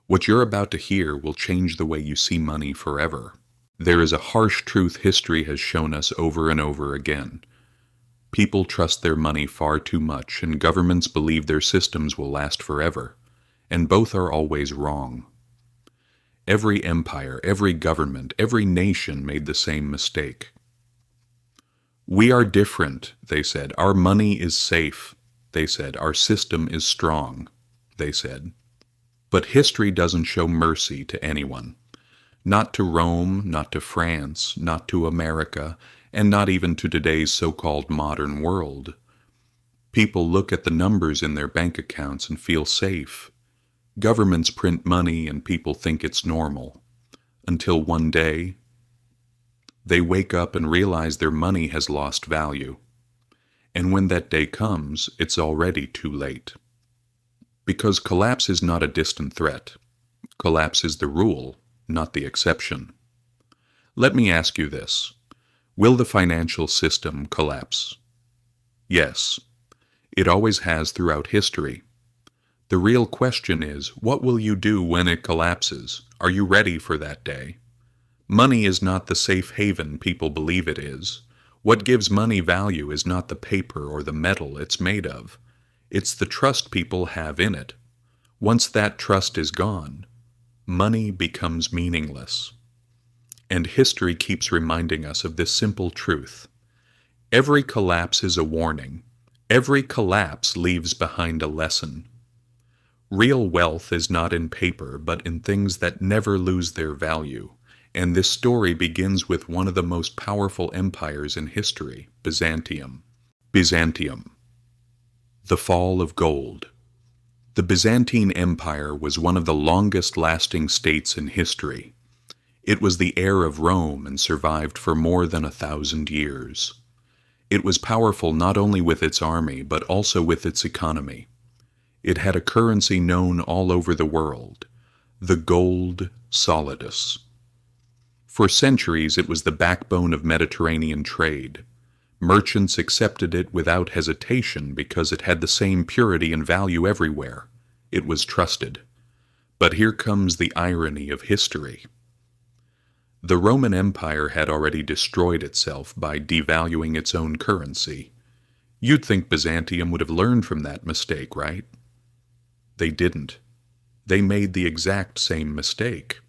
What you're about to hear will change the way you see money forever. There is a harsh truth history has shown us over and over again. People trust their money far too much, and governments believe their systems will last forever, and both are always wrong. Every empire, every government, every nation made the same mistake. We are different, they said. Our money is safe, they said. Our system is strong, they said. But history doesn't show mercy to anyone. Not to Rome, not to France, not to America, and not even to today's so-called modern world. People look at the numbers in their bank accounts and feel safe. Governments print money and people think it's normal. Until one day, they wake up and realize their money has lost value. And when that day comes, it's already too late. Because collapse is not a distant threat. Collapse is the rule, not the exception. Let me ask you this. Will the financial system collapse? Yes. It always has throughout history. The real question is, what will you do when it collapses? Are you ready for that day? Money is not the safe haven people believe it is. What gives money value is not the paper or the metal it's made of. It's the trust people have in it. Once that trust is gone, money becomes meaningless. And history keeps reminding us of this simple truth. Every collapse is a warning. Every collapse leaves behind a lesson. Real wealth is not in paper, but in things that never lose their value. And this story begins with one of the most powerful empires in history, Byzantium. Byzantium. The fall of gold. The Byzantine Empire was one of the longest-lasting states in history. It was the heir of Rome and survived for more than 1,000 years. It was powerful not only with its army, but also with its economy. It had a currency known all over the world, the gold solidus. For centuries, it was the backbone of Mediterranean trade. Merchants accepted it without hesitation because it had the same purity and value everywhere. It was trusted. But here comes the irony of history. The Roman Empire had already destroyed itself by devaluing its own currency. You'd think Byzantium would have learned from that mistake, right? They didn't. They made the exact same mistake.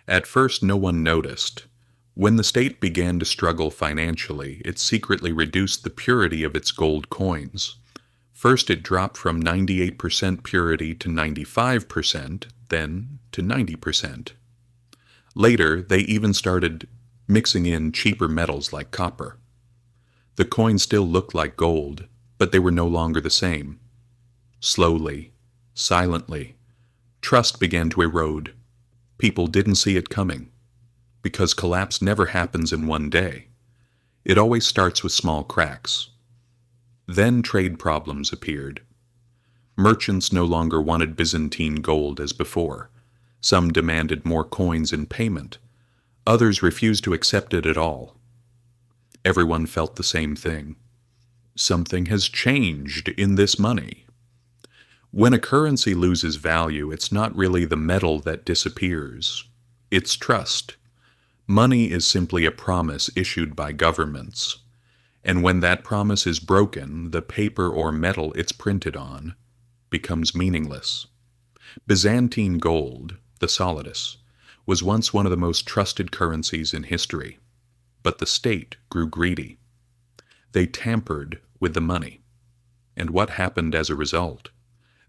At first, no one noticed. When the state began to struggle financially, it secretly reduced the purity of its gold coins. First, it dropped from 98% purity to 95%, then to 90%. Later, they even started mixing in cheaper metals like copper. The coins still looked like gold, but they were no longer the same. Slowly, silently, trust began to erode. People didn't see it coming. Because collapse never happens in one day. It always starts with small cracks. Then trade problems appeared. Merchants no longer wanted Byzantine gold as before. Some demanded more coins in payment. Others refused to accept it at all. Everyone felt the same thing. Something has changed in this money. When a currency loses value, it's not really the metal that disappears. It's trust. Money is simply a promise issued by governments. And when that promise is broken, the paper or metal it's printed on becomes meaningless. Byzantine gold, the solidus, was once one of the most trusted currencies in history. But the state grew greedy. They tampered with the money. And what happened as a result?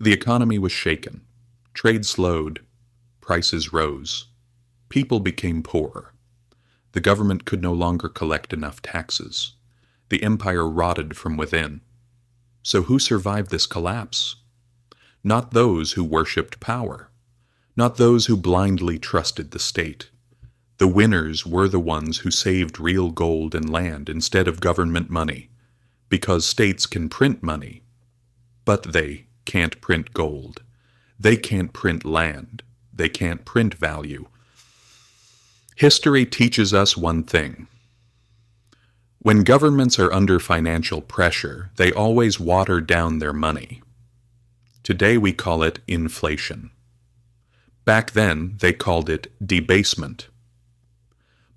The economy was shaken. Trade slowed. Prices rose. People became poorer. The government could no longer collect enough taxes. The empire rotted from within. So who survived this collapse? Not those who worshipped power. Not those who blindly trusted the state. The winners were the ones who saved real gold and land instead of government money, because states can print money, but they can't print gold. They can't print land. They can't print value. History teaches us one thing. When governments are under financial pressure, they always water down their money. Today we call it inflation. Back then, they called it debasement.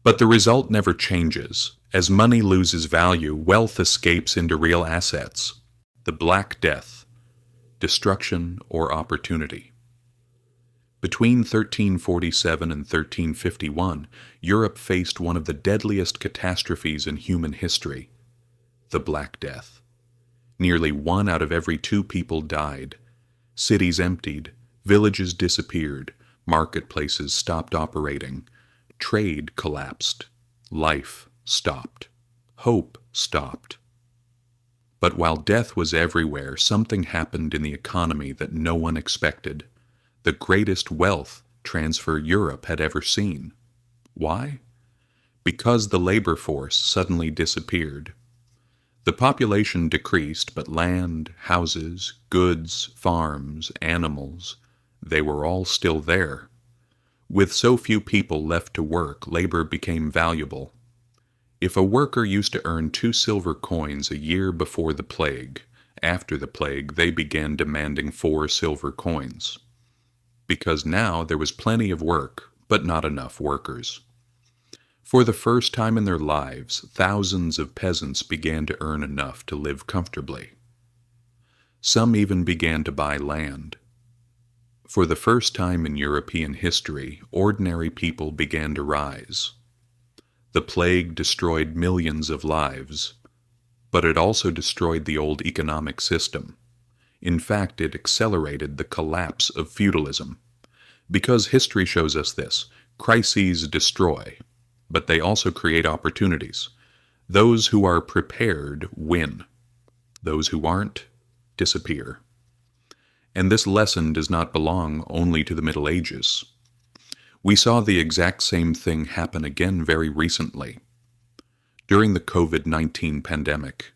But the result never changes. As money loses value, wealth escapes into real assets. The Black Death, destruction or opportunity. Between 1347 and 1351, Europe faced one of the deadliest catastrophes in human history, the Black Death. Nearly 1 out of every 2 people died. Cities emptied, villages disappeared, marketplaces stopped operating, trade collapsed, life stopped, hope stopped. But while death was everywhere, something happened in the economy that no one expected. The greatest wealth transfer Europe had ever seen. Why? Because the labor force suddenly disappeared. The population decreased, but land, houses, goods, farms, animals, they were all still there. With so few people left to work, labor became valuable. If a worker used to earn 2 silver coins a year before the plague, after the plague they began demanding 4 silver coins. Because now there was plenty of work, but not enough workers. For the first time in their lives, thousands of peasants began to earn enough to live comfortably. Some even began to buy land. For the first time in European history, ordinary people began to rise. The plague destroyed millions of lives, but it also destroyed the old economic system. In fact, it accelerated the collapse of feudalism. Because history shows us this, crises destroy, but they also create opportunities. Those who are prepared win. Those who aren't disappear. And this lesson does not belong only to the Middle Ages. We saw the exact same thing happen again very recently. During the COVID-19 pandemic,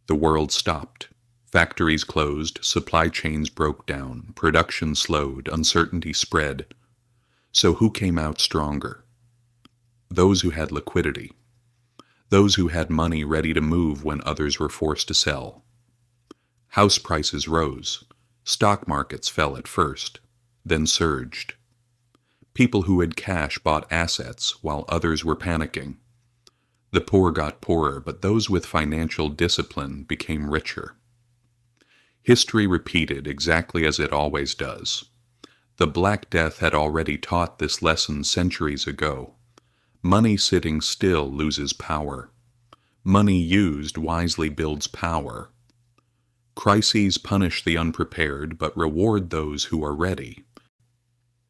the world stopped. Factories closed, supply chains broke down, production slowed, uncertainty spread. So who came out stronger? Those who had liquidity. Those who had money ready to move when others were forced to sell. House prices rose. Stock markets fell at first, then surged. People who had cash bought assets while others were panicking. The poor got poorer, but those with financial discipline became richer. History repeated exactly as it always does. The Black Death had already taught this lesson centuries ago. Money sitting still loses power. Money used wisely builds power. Crises punish the unprepared, but reward those who are ready.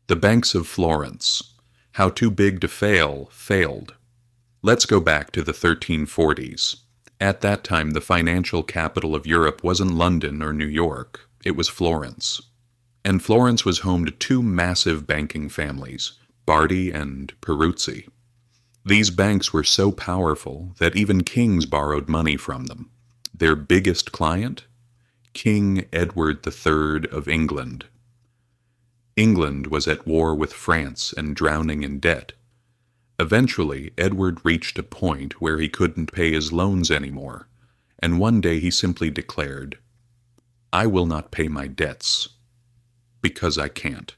The banks of Florence, how too big to fail, failed. Let's go back to the 1340s. At that time, the financial capital of Europe wasn't London or New York, it was Florence. And Florence was home to 2 massive banking families, Bardi and Peruzzi. These banks were so powerful that even kings borrowed money from them. Their biggest client? King Edward III of England. England was at war with France and drowning in debt. Eventually, Edward reached a point where he couldn't pay his loans anymore, and one day he simply declared, "I will not pay my debts, because I can't."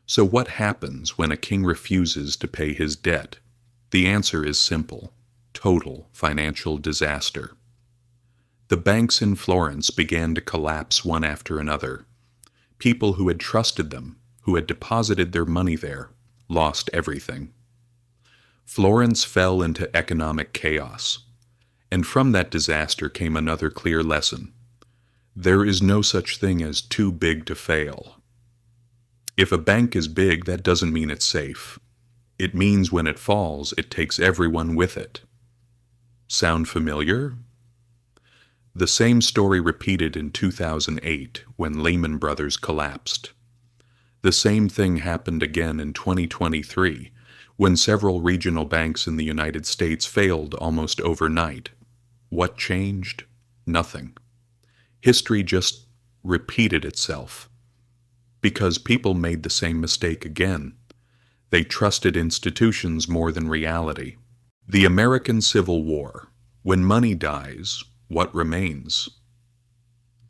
So what happens when a king refuses to pay his debt? The answer is simple: total financial disaster. The banks in Florence began to collapse one after another. People who had trusted them, who had deposited their money there, lost everything. Florence fell into economic chaos, and from that disaster came another clear lesson. There is no such thing as too big to fail. If a bank is big, that doesn't mean it's safe. It means when it falls, it takes everyone with it. Sound familiar? The same story repeated in 2008 when Lehman Brothers collapsed. The same thing happened again in 2023 when several regional banks in the United States failed almost overnight. What changed? Nothing. History just repeated itself. Because people made the same mistake again. They trusted institutions more than reality. The American Civil War. When money dies, what remains?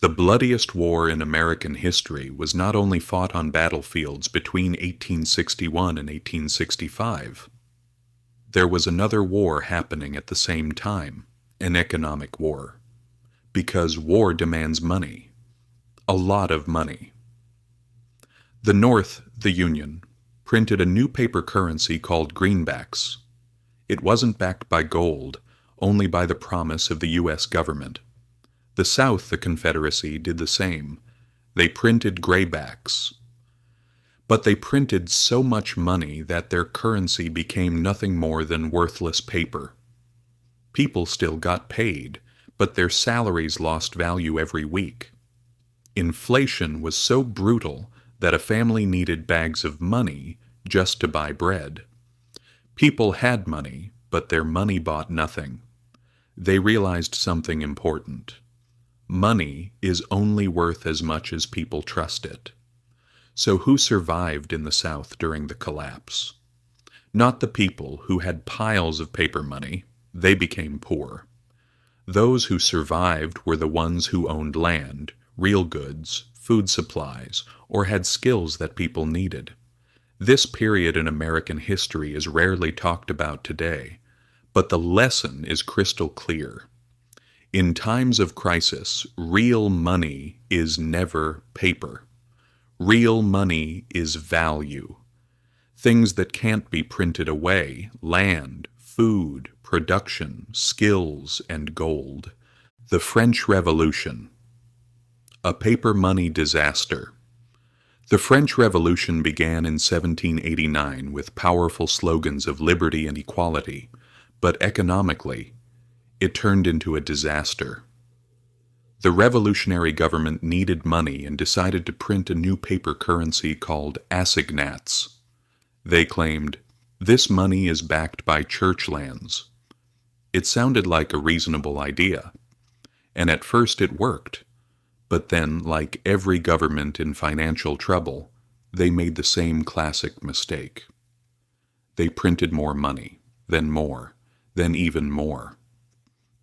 The bloodiest war in American history was not only fought on battlefields between 1861 and 1865. There was another war happening at the same time, an economic war. Because war demands money. A lot of money. The North, the Union, printed a new paper currency called greenbacks. It wasn't backed by gold, only by the promise of the U.S. government. The South, the Confederacy, did the same. They printed graybacks. But they printed so much money that their currency became nothing more than worthless paper. People still got paid, but their salaries lost value every week. Inflation was so brutal that a family needed bags of money just to buy bread. People had money, but their money bought nothing. They realized something important. Money is only worth as much as people trust it. So who survived in the South during the collapse? Not the people who had piles of paper money. They became poor. Those who survived were the ones who owned land, real goods, food supplies, or had skills that people needed. This period in American history is rarely talked about today, but the lesson is crystal clear. In times of crisis, real money is never paper. Real money is value. Things that can't be printed away, land, food, production, skills, and gold. The French Revolution. A paper money disaster. The French Revolution began in 1789 with powerful slogans of liberty and equality, but economically, it turned into a disaster. The revolutionary government needed money and decided to print a new paper currency called assignats. They claimed, "This money is backed by church lands." It sounded like a reasonable idea, and at first it worked, but then, like every government in financial trouble, they made the same classic mistake. They printed more money, then more, then even more.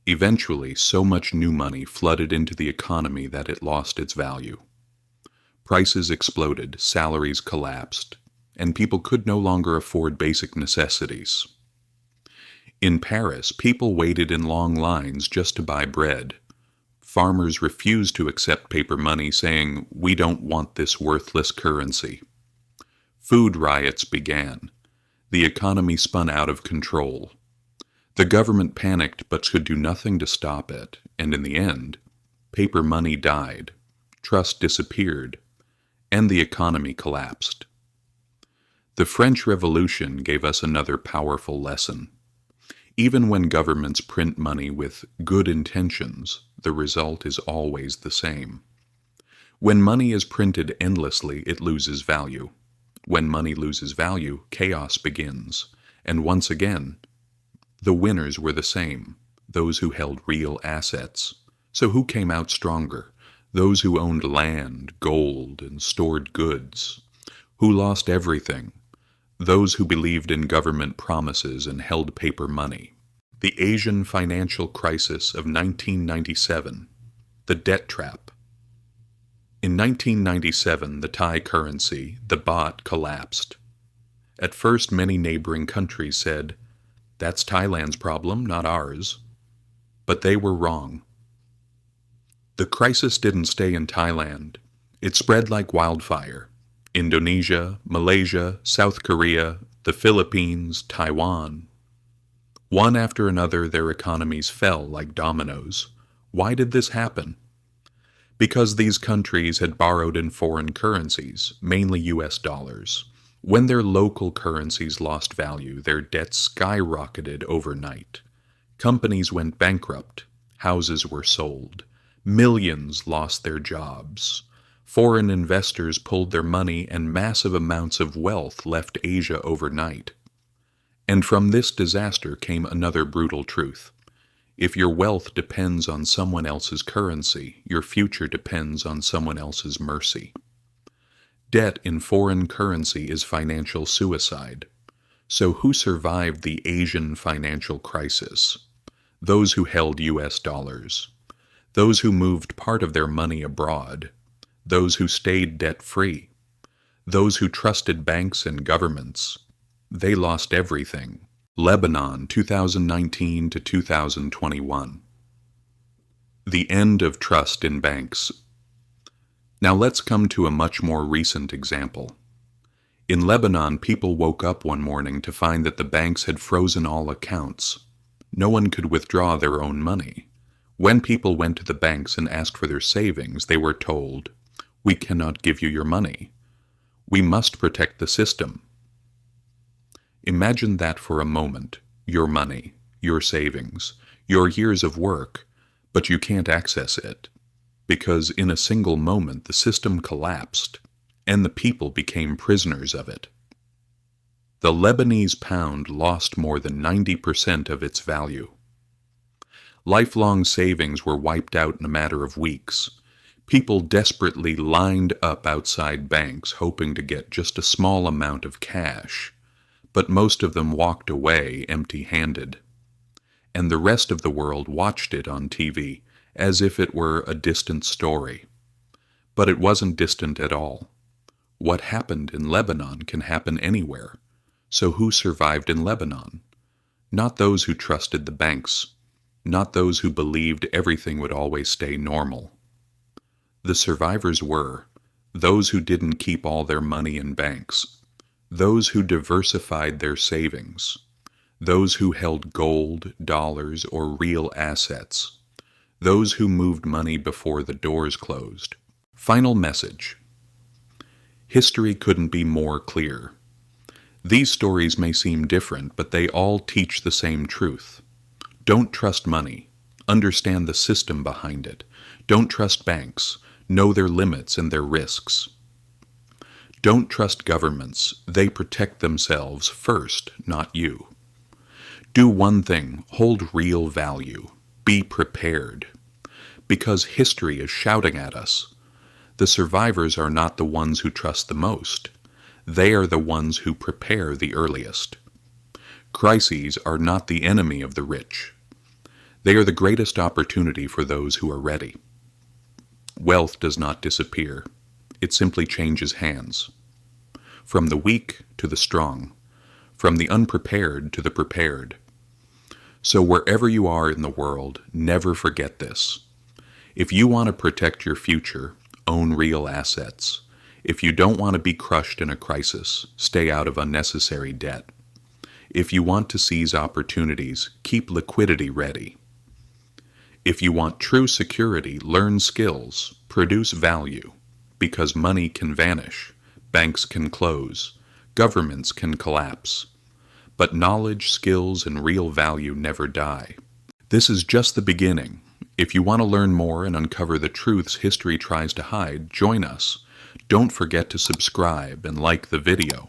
Eventually, so much new money flooded into the economy that it lost its value. Prices exploded, salaries collapsed, and people could no longer afford basic necessities. In Paris, people waited in long lines just to buy bread. Farmers refused to accept paper money, saying, "We don't want this worthless currency." Food riots began. The economy spun out of control. The government panicked but could do nothing to stop it, and in the end, paper money died, trust disappeared, and the economy collapsed. The French Revolution gave us another powerful lesson. Even when governments print money with good intentions, the result is always the same. When money is printed endlessly, it loses value. When money loses value, chaos begins, and once again, the winners were the same, those who held real assets. So who came out stronger? Those who owned land, gold, and stored goods. Who lost everything? Those who believed in government promises and held paper money. The Asian financial crisis of 1997. The debt trap. In 1997, the Thai currency, the baht, collapsed. At first, many neighboring countries said, "That's Thailand's problem, not ours." But they were wrong. The crisis didn't stay in Thailand. It spread like wildfire. Indonesia, Malaysia, South Korea, the Philippines, Taiwan. One after another, their economies fell like dominoes. Why did this happen? Because these countries had borrowed in foreign currencies, mainly US dollars. When their local currencies lost value, their debts skyrocketed overnight. Companies went bankrupt. Houses were sold. Millions lost their jobs. Foreign investors pulled their money, and massive amounts of wealth left Asia overnight. And from this disaster came another brutal truth. If your wealth depends on someone else's currency, your future depends on someone else's mercy. Debt in foreign currency is financial suicide. So who survived the Asian financial crisis? Those who held US dollars. those who moved part of their money abroad, those who stayed debt-free, those who trusted banks and governments. They lost everything. Lebanon, 2019 to 2021. The end of trust in banks. Now let's come to a much more recent example. In Lebanon, people woke up one morning to find that the banks had frozen all accounts. No one could withdraw their own money. When people went to the banks and asked for their savings, they were told, "We cannot give you your money. We must protect the system." Imagine that for a moment. Your money, your savings, your years of work, but you can't access it, because in a single moment the system collapsed, and the people became prisoners of it. The Lebanese pound lost more than 90% of its value. Lifelong savings were wiped out in a matter of weeks. People desperately lined up outside banks hoping to get just a small amount of cash, but most of them walked away empty-handed. And the rest of the world watched it on TV as if it were a distant story. But it wasn't distant at all. What happened in Lebanon can happen anywhere. So who survived in Lebanon? Not those who trusted the banks, not those who believed everything would always stay normal. The survivors were those who didn't keep all their money in banks, those who diversified their savings, those who held gold, dollars, or real assets, those who moved money before the doors closed. Final message. History couldn't be more clear. These stories may seem different, but they all teach the same truth. Don't trust money. Understand the system behind it. Don't trust banks. Know their limits and their risks. Don't trust governments. They protect themselves first, not you. Do one thing. Hold real value. Be prepared. Because history is shouting at us. The survivors are not the ones who trust the most. They are the ones who prepare the earliest. Crises are not the enemy of the rich. They are the greatest opportunity for those who are ready. Wealth does not disappear. It simply changes hands. From the weak to the strong. From the unprepared to the prepared. So wherever you are in the world, never forget this. If you want to protect your future, own real assets. If you don't want to be crushed in a crisis, stay out of unnecessary debt. If you want to seize opportunities, keep liquidity ready. If you want true security, learn skills, produce value, because money can vanish, banks can close, governments can collapse. But knowledge, skills, and real value never die. This is just the beginning. If you want to learn more and uncover the truths history tries to hide, join us. Don't forget to subscribe and like the video.